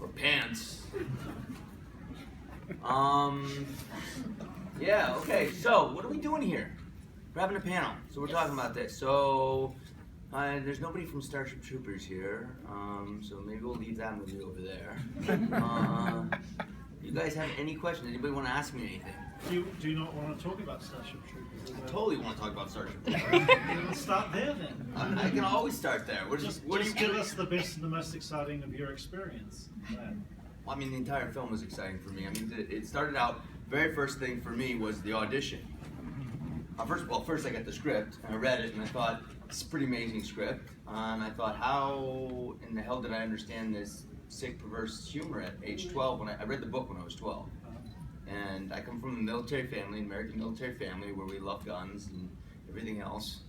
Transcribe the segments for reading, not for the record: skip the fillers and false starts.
or pants. Yeah, okay, so what are we doing here? We're having a panel, so we're talking about this. So, there's nobody from Starship Troopers here, so maybe we'll leave that movie over there. You guys have any questions? Anybody want to ask me anything? Do you not want to talk about Starship Troopers? I totally want to talk about Starship Troopers. We'll start there then. I can always start there. Just give us the best and the most exciting of your experience. I mean, the entire film was exciting for me. I mean, it started out, very first thing for me was the audition. First I got the script, and I read it, and I thought, it's a pretty amazing script. And I thought, how in the hell did I understand this sick, perverse humor at age 12? When I read the book when I was 12. And I come from a military family, an American military family, where we love guns and everything else.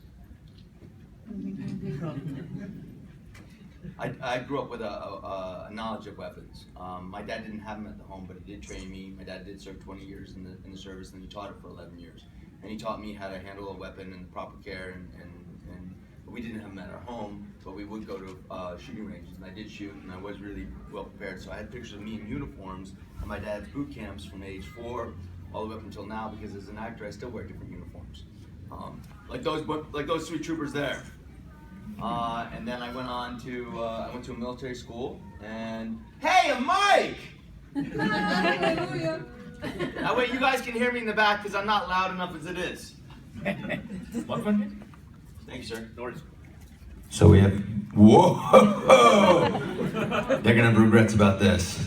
I grew up with a knowledge of weapons. My dad didn't have them at the home, but he did train me. My dad did serve 20 years in the service, and he taught it for 11 years. And he taught me how to handle a weapon and the proper care, and we didn't have them at our home, but we would go to shooting ranges, and I did shoot, and I was really well prepared. So I had pictures of me in uniforms at my dad's boot camps from age 4 all the way up until now, because as an actor, I still wear different uniforms. Like those 3 troopers there. And then I went on to I went to a military school, and hey, I'm Mike! That way you guys can hear me in the back, because I'm not loud enough as it is. What one? Thank you, sir. So we have, whoa! They're gonna have regrets about this.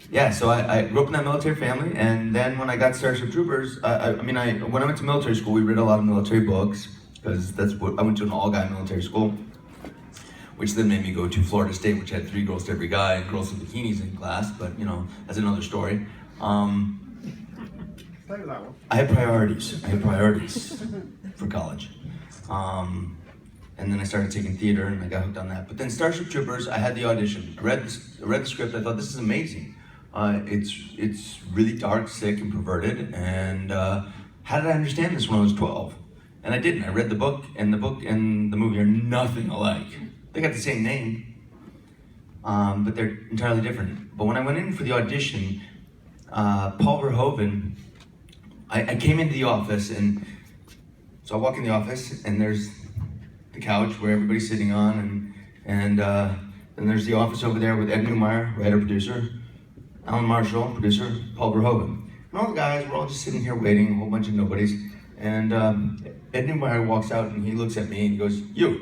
Yeah, so I grew up in that military family, and then when I got Starship Troopers, when I went to military school, we read a lot of military books, because that's what, I went to an all-guy military school, which then made me go to Florida State, which had 3 girls to every guy, and girls in bikinis in class, but you know, that's another story. I had priorities for college. And then I started taking theater, and I got hooked on that. But then Starship Troopers, I had the audition. I read the script, I thought, this is amazing. It's really dark, sick, and perverted, and how did I understand this when I was 12? And I didn't. I read the book and the movie are nothing alike. They got the same name, but they're entirely different. But when I went in for the audition, Paul Verhoeven, I came into the office, and so I walk in the office, and there's the couch where everybody's sitting on, and then there's the office over there with Ed Newmeyer, writer, producer, Alan Marshall, producer, Paul Verhoeven. And all the guys were all just sitting here waiting, a whole bunch of nobodies. And Ed Newmeyer walks out, and he looks at me, and he goes, "You,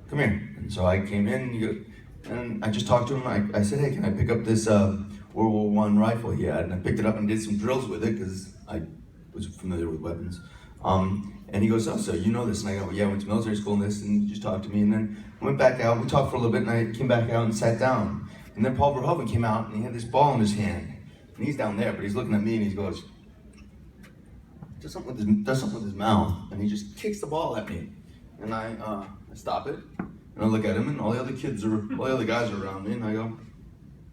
come here." And so I came in, and I just talked to him. I said, "Hey, can I pick up this World War I rifle he had?" And I picked it up and did some drills with it, because I was familiar with weapons. And he goes, "Oh, so you know this?" And I go, "Yeah, I went to military school and this," and he just talked to me. And then I went back out, we talked for a little bit, and I came back out and sat down. And then Paul Verhoeven came out, and he had this ball in his hand. And he's down there, but he's looking at me, and he goes, does something with his mouth, and he just kicks the ball at me. And I stop it, and I look at him, and all the other guys are around me, and I go,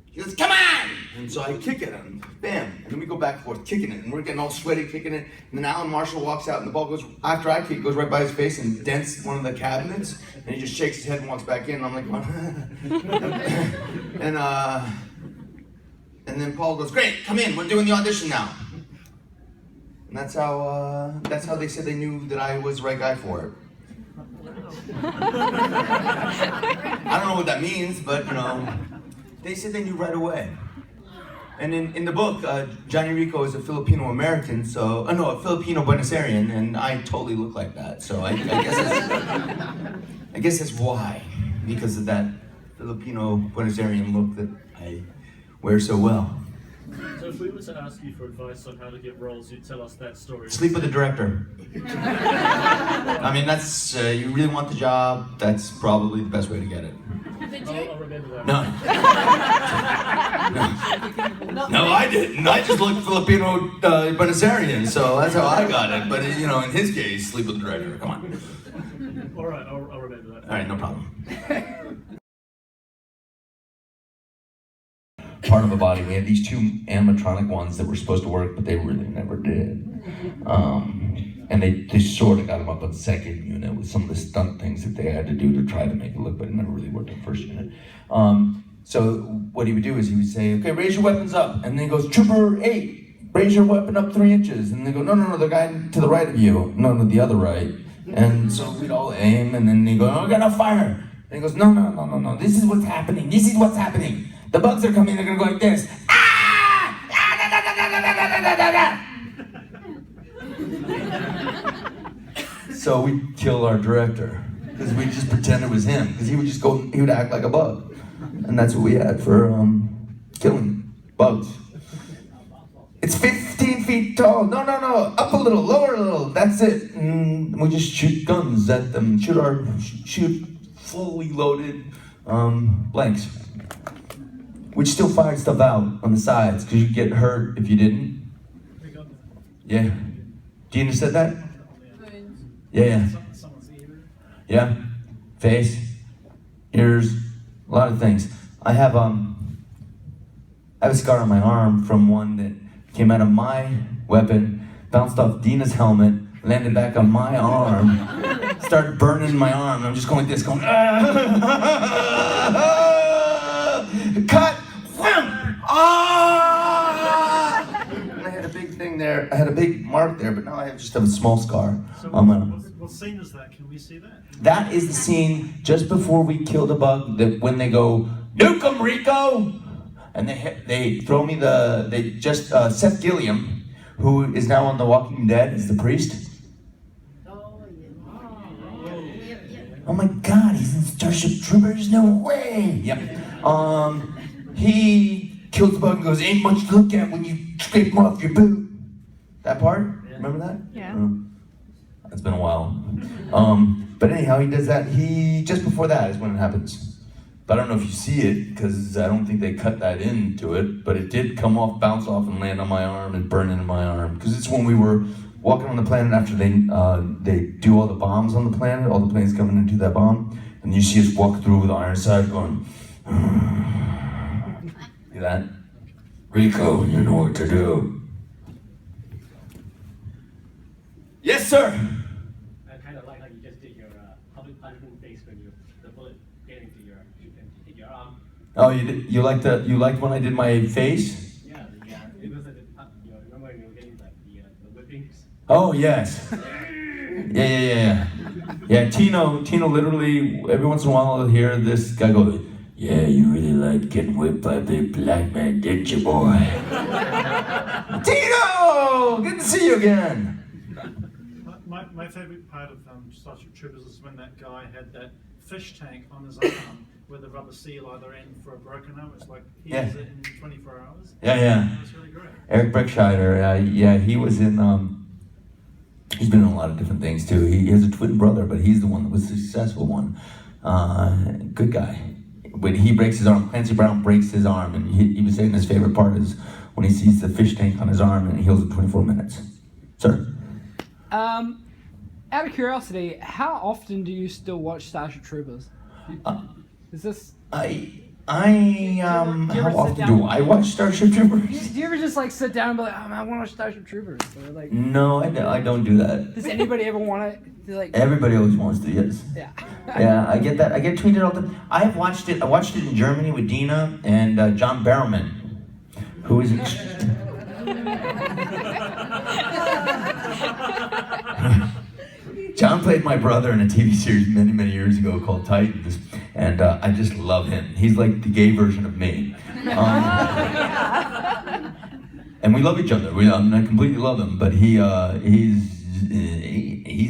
he goes, "Come on!" And so I kick at him, bam, and then we go back and forth kicking it, and we're getting all sweaty kicking it, and then Alan Marshall walks out, and the ball goes, after I kick, goes right by his face and dents one of the cabinets, and he just shakes his head and walks back in, and I'm like, and then Paul goes, "Great, come in, we're doing the audition now." And that's how they said they knew that I was the right guy for it. I don't know what that means, but you know, they said they knew right away. And in the book, Johnny Rico is a Filipino American, a Filipino Buenos Airian, and I totally look like that. So I guess that's why, because of that Filipino Buenos Airian look that I wear so well. So if we were to ask you for advice on how to get roles, you'd tell us that story. Sleep with the director. I mean, that's, you really want the job, that's probably the best way to get it. Did you? I'll remember that. No, I didn't. I just looked Filipino Buenos Airian, so that's how I got it. But, you know, in his case, sleep with the director. Come on. All right, I'll remember that. All right, no problem. Part of the body, we had these 2 animatronic ones that were supposed to work, but they really never did. And they sort of got him up on second unit with some of the stunt things that they had to do to try to make it look, but it never really worked on first unit. So what he would do is he would say, okay, raise your weapons up. And then he goes, Trooper 8, raise your weapon up 3 inches. And they go, no, the guy to the right of you. No, the other right. And so we'd all aim, and then they go, oh, we're gonna fire. And he goes, no, this is what's happening. The bugs are coming, they're gonna go like this. So we'd kill our director, because we'd just pretend it was him, because he would act like a bug. And that's what we had for killing bugs. It's 15 feet tall. No, up a little, lower a little. That's it. And we just shoot guns at them. Shoot fully loaded blanks. We'd still fire stuff out on the sides because you'd get hurt if you didn't. Yeah. Dina said that? Yeah. Yeah. Face, ears, a lot of things. I have a scar on my arm from one that came out of my weapon, bounced off Dina's helmet, landed back on my arm, started burning my arm. I'm just going like this, going, cut! And I had a big thing there. I had a big mark there, but now I just have a small scar. So what scene is that? Can we see that? That is the scene just before we kill the bug. That when they go, nuke 'em, Rico, and they throw me Seth Gilliam, who is now on The Walking Dead, is the priest. Oh my God, he's in Starship Troopers? No way! Yep. He kills the bug and goes, ain't much to look at when you scrape him off your boot. That part? Remember that? Yeah. It's been a while. But anyhow, he does that. Just before that is when it happens. But I don't know if you see it, because I don't think they cut that into it, but it did come off, bounce off, and land on my arm and burn into my arm. Because it's when we were walking on the planet after they do all the bombs on the planet, all the planes coming into that bomb, and you see us walk through with the iron side going, see that? Rico, you know what to do. Yes, sir. I kind of like how you just did your public punishment face when the bullet get into your arm. Oh, you liked when I did my face? Yeah, it was like remember when you were getting like the whippings? Oh yes. Yeah. Yeah, Tino literally every once in a while I'll hear this guy go, yeah, you really liked getting whipped by a big black man, didn't you, boy? Tino! Good to see you again. My favorite part of Starship Troopers is when that guy had that fish tank on his arm with a rubber seal either end for a broken arm. It's like he was it in 24 hours. Yeah. It was really great. Eric Breckscheider, he was in, he's been in a lot of different things too. He has a twin brother, but he's the one that was the successful one. Good guy. When he breaks his arm, Clancy Brown breaks his arm, and he was saying his favorite part is when he sees the fish tank on his arm and it heals in 24 minutes. Sir? Out of curiosity, how often do you still watch Starship Troopers? Is this... How often do I watch Starship Troopers? Do you ever just like sit down and be like, oh man, I want to watch Starship Troopers? Or, like, No, I don't do that. does anybody ever want to like... Everybody always wants to, yes. Yeah. Yeah, I get that. I get tweeted all the time. I watched it in Germany with Dina and John Barrowman, who is... John played my brother in a TV series many years ago called Titans, and I just love him. He's like the gay version of me. And we love each other. I completely love him, but he's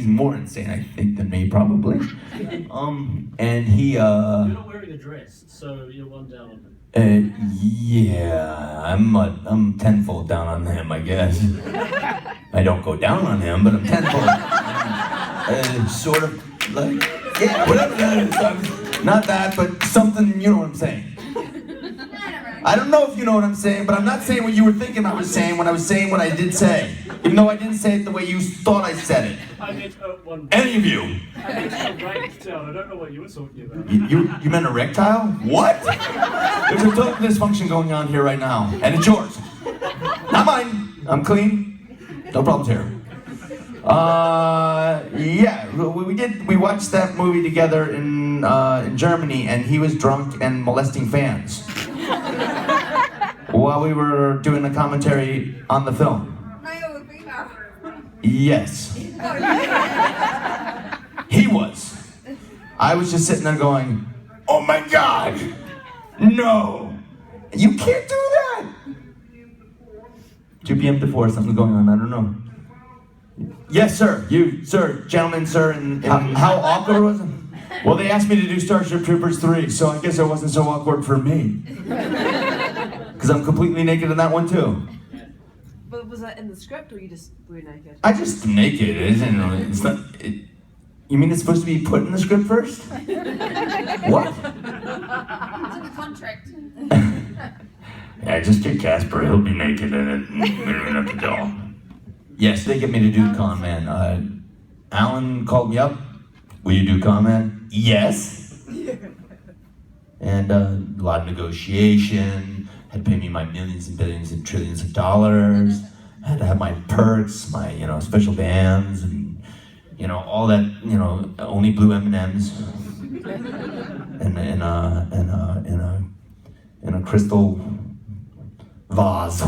more insane, I think, than me, probably. And he... You're not wearing a dress, so you're one down on him. Yeah, I'm tenfold down on him, I guess. I don't go down on him, but I'm tenfold. Sort of like, yeah, whatever that is. Not that, but something, you know what I'm saying. I don't know if you know what I'm saying, but I'm not saying what you were thinking I was saying when I was saying what I did say. Even though I didn't say it the way you thought I said it. I meant one. Any of you. I meant erectile. I don't know what you were talking about. You meant erectile? What? There's a total dysfunction going on here right now, and it's yours. Not mine. I'm clean. No problems here. Yeah, we watched that movie together in Germany, and he was drunk and molesting fans while we were doing a commentary on the film. Yes. He was. I was just sitting there going, oh my God, no, you can't do that. 2 p.m. to 4, something's going on, I don't know. Yes, sir, you, sir, gentlemen, sir, and how awkward was it? Well, they asked me to do Starship Troopers 3, so I guess it wasn't so awkward for me. Because I'm completely naked in that one too. But was that in the script, or you just were naked? I just naked, it's not, you mean it's supposed to be put in the script first? What? It's in the contract. Yeah, just get Casper, he'll be naked in it, and at the door. Yes, they get me to do Con Man. Alan called me up, will you do Con Man? Yes. And a lot of negotiation, had to pay me my millions and billions and trillions of dollars. I had to have my perks, my special bands, and all that only blue M&Ms, and in a crystal vase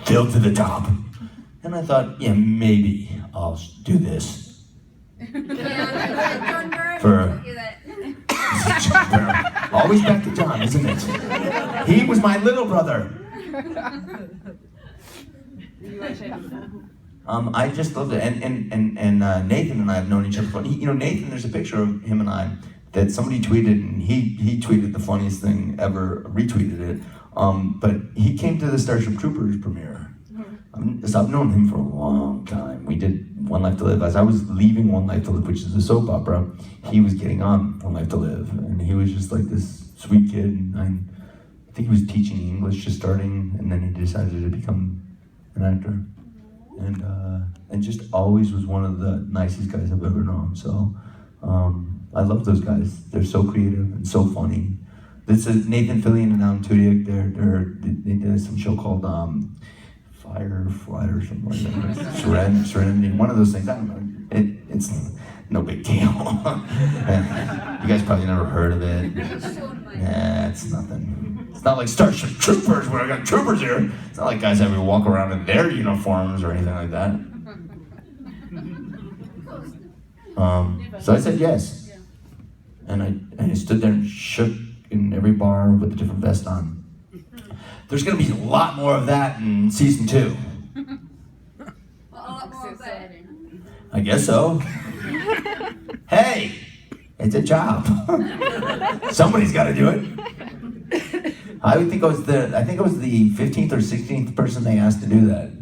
filled to the top. And I thought, yeah, maybe I'll do this. For always back to John, isn't it? He was my little brother. I just loved it, and Nathan and I have known each other for. Nathan, there's a picture of him and I that somebody tweeted, and he tweeted the funniest thing ever, retweeted it. But he came to the Starship Troopers premiere. So I've known him for a long time. We did One Life to Live. As I was leaving One Life to Live, which is a soap opera, he was getting on One Life to Live, and he was just like this sweet kid. And I think he was teaching English, just starting, and then he decided to become an actor. And just always was one of the nicest guys I've ever known. So I love those guys. They're so creative and so funny. This is Nathan Fillion and Alan Tudyk. They did some show called Firefly or something like that. Serenity, one of those things. I don't know. It's no big deal. You guys probably never heard of it. Yeah, it's nothing. It's not like Starship Troopers where I got troopers here. It's not like guys ever walk around in their uniforms or anything like that. So I said yes. And I stood there and shook in every bar with a different vest on. There's gonna be a lot more of that in season 2. I guess so. Hey, it's a job. Somebody's gotta do it. I think I was the 15th or 16th person they asked to do that.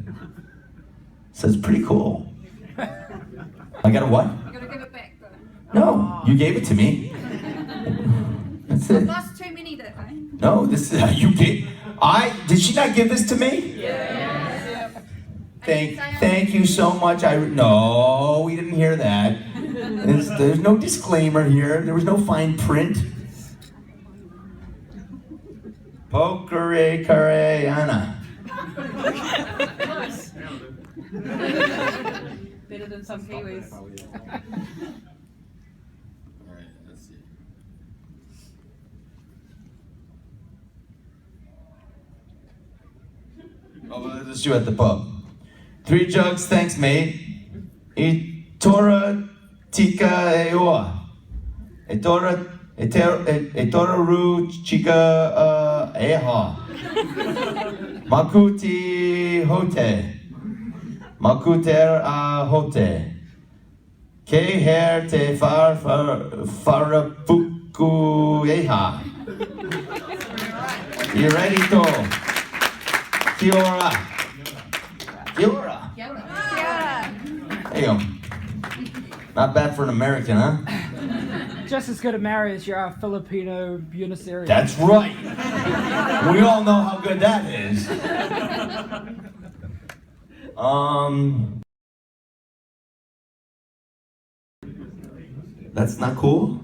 So it's pretty cool. I got a what? You gotta give it back though. No, you gave it to me. That's it. That's too many that day. No, this is you gave. Did she not give this to me? Yeah. Thank you so much. No, we didn't hear that. There's no disclaimer here. There was no fine print. Pokere Kareana. Better than some Kiwis. Alright, let's see. Oh, well, let's do it at the pub. 3 jugs, thanks, mate. E tora tika eoa. E tora ru chika eha. Makuti hote. Makuter hote. Ke her te farapuku eha. You ready to? Kia ora. Kia ora. There you go. Not bad for an American, huh? Just as good a marry as you are Filipino Buenos Aires. That's right. We all know how good that is. That's not cool.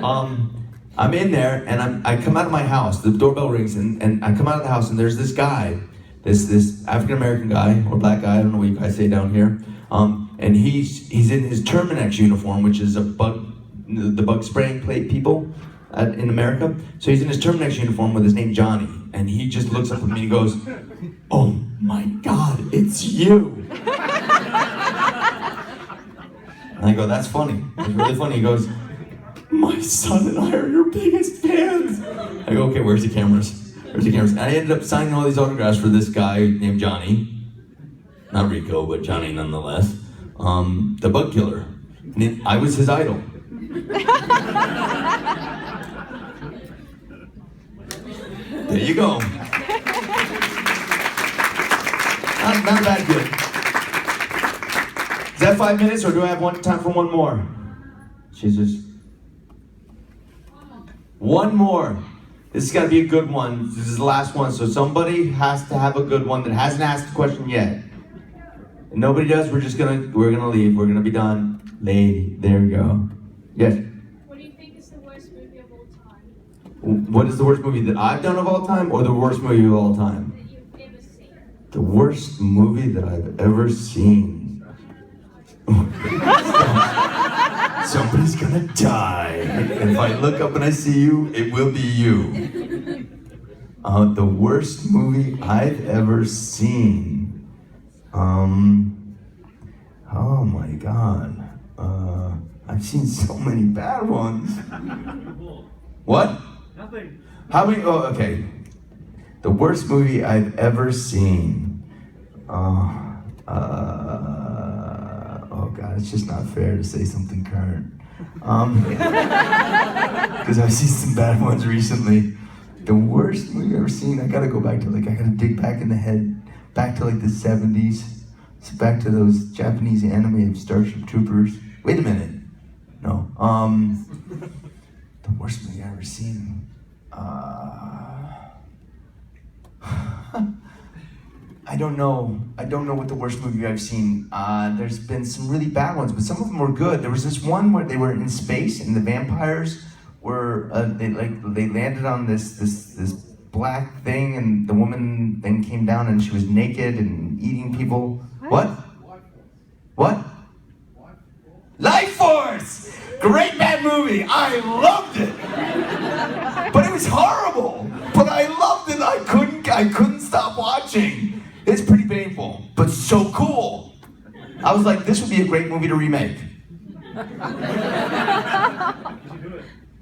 I'm in there and I come out of my house. The doorbell rings and I come out of the house and there's this guy, this African American guy or black guy. I don't know what you guys say down here. And and he's in his Terminex uniform, which is the bug spraying plate people in America. So he's in his Terminex uniform with his name Johnny, and he just looks up at me and he goes, "Oh my God, it's you!" And I go, "That's funny. It's really funny." He goes, "My son and I are your biggest fans." I go, "Okay, where's the cameras? Where's the cameras?" And I ended up signing all these autographs for this guy named Johnny. Not Rico, but Johnny nonetheless. The bug killer. And I was his idol. There you go. Not a bad gift. Is that 5 minutes, or do I have time for one more? Jesus. One more. This has got to be a good one. This is the last one, so somebody has to have a good one that hasn't asked the question yet. If nobody does, we're gonna leave. We're gonna be done. Lady, there we go. Yes. What do you think is the worst movie of all time What is the worst movie that I've done of all time, or the worst movie of all time? that you've ever seen? The worst movie that I've ever seen. Somebody's gonna die. And if I look up and I see you, it will be you. The worst movie I've ever seen. Oh my God. I've seen so many bad ones. What? Nothing. How many? Oh, okay. The worst movie I've ever seen. Oh God, it's just not fair to say something current. Because I've seen some bad ones recently. The worst movie I've ever seen, I gotta go back to I gotta dig back in the head, back to the 70s. It's back to those Japanese anime of Starship Troopers. Wait a minute. No. The worst movie I've ever seen. I don't know what the worst movie I've seen. There's been some really bad ones, but some of them were good. There was this one where they were in space and the vampires were they landed on this black thing, and the woman then came down and she was naked and eating people. What? Life Force! Great bad movie. I loved it. But it was horrible. But I loved it. I couldn't stop watching. It's pretty painful, but so cool. I was like, this would be a great movie to remake.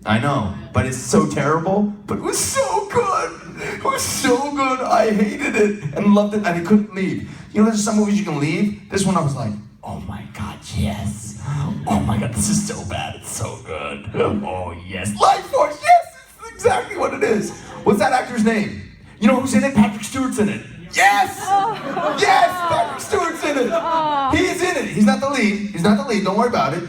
I know, but it's so terrible, but it was so good. It was so good. I hated it and loved it, and I couldn't leave. You know, there's some movies you can leave. This one I was like, oh my God, yes. Oh my God, this is so bad. It's so good. Oh yes. Life Force, yes, it's exactly what it is. What's that actor's name? You know who's in it? Patrick Stewart's in it. Yes! Yes! Patrick Stewart's in it! He is in it. He's not the lead. Don't worry about it.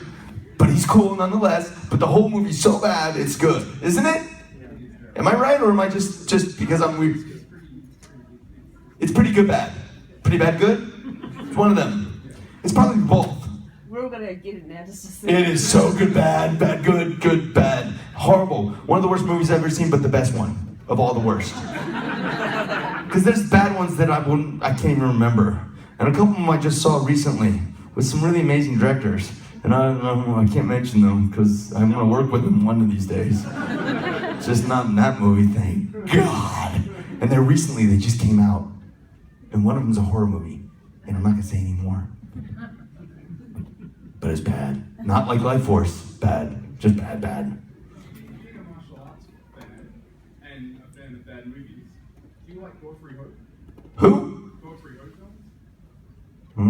But he's cool nonetheless. But the whole movie's so bad, it's good. Isn't it? Am I right, or am I just because I'm weird? It's pretty good bad. Pretty bad good? It's one of them. It's probably both. We're all gonna get it now just to see. It is so good, bad, bad, good, good, bad. Horrible. One of the worst movies I've ever seen, but the best one of all the worst. Because there's bad ones that I can't even remember. And a couple of them I just saw recently with some really amazing directors. And I can't mention them because I'm gonna work with them one of these days. It's just not in that movie, thank God. And they just came out. And one of them's a horror movie. And I'm not gonna say any more. But it's bad. Not like Life Force, bad. Just bad, bad. Being a martial arts fan and a fan of bad movies, do you like Godfrey Ho? Who? Godfrey Ho?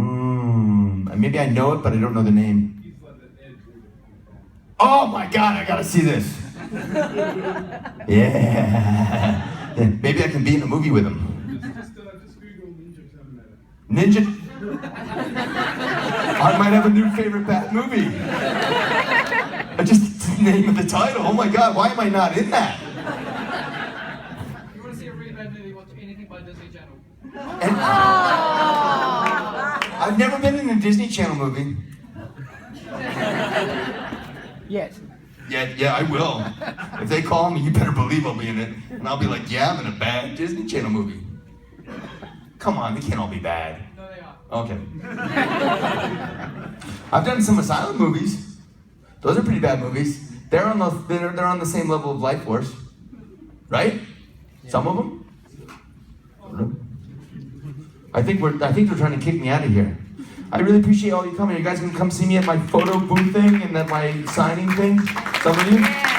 Maybe I know it, but I don't know the name. He's like the Ed Wood of Hong Kong. Oh my God, I gotta see this. Yeah. Maybe I can be in a movie with him. Just Google Ninja Terminator. Ninja? I might have a new favorite bad movie. I just the name of the title. Oh my God, why am I not in that? You want to see a really bad movie, watch anything by Disney Channel. And I've never been in a Disney Channel movie. Yes. Yeah, I will. If they call me, you better believe I'll be in it. And I'll be like, yeah, I'm in a bad Disney Channel movie. Come on, they can't all be bad. No, they are. Okay. I've done some asylum movies. Those are pretty bad movies. They're on the same level of Life Force, right? Some of them. I think they're trying to kick me out of here. I really appreciate all you coming. You guys gonna come see me at my photo booth thing and at my signing thing? Some of you?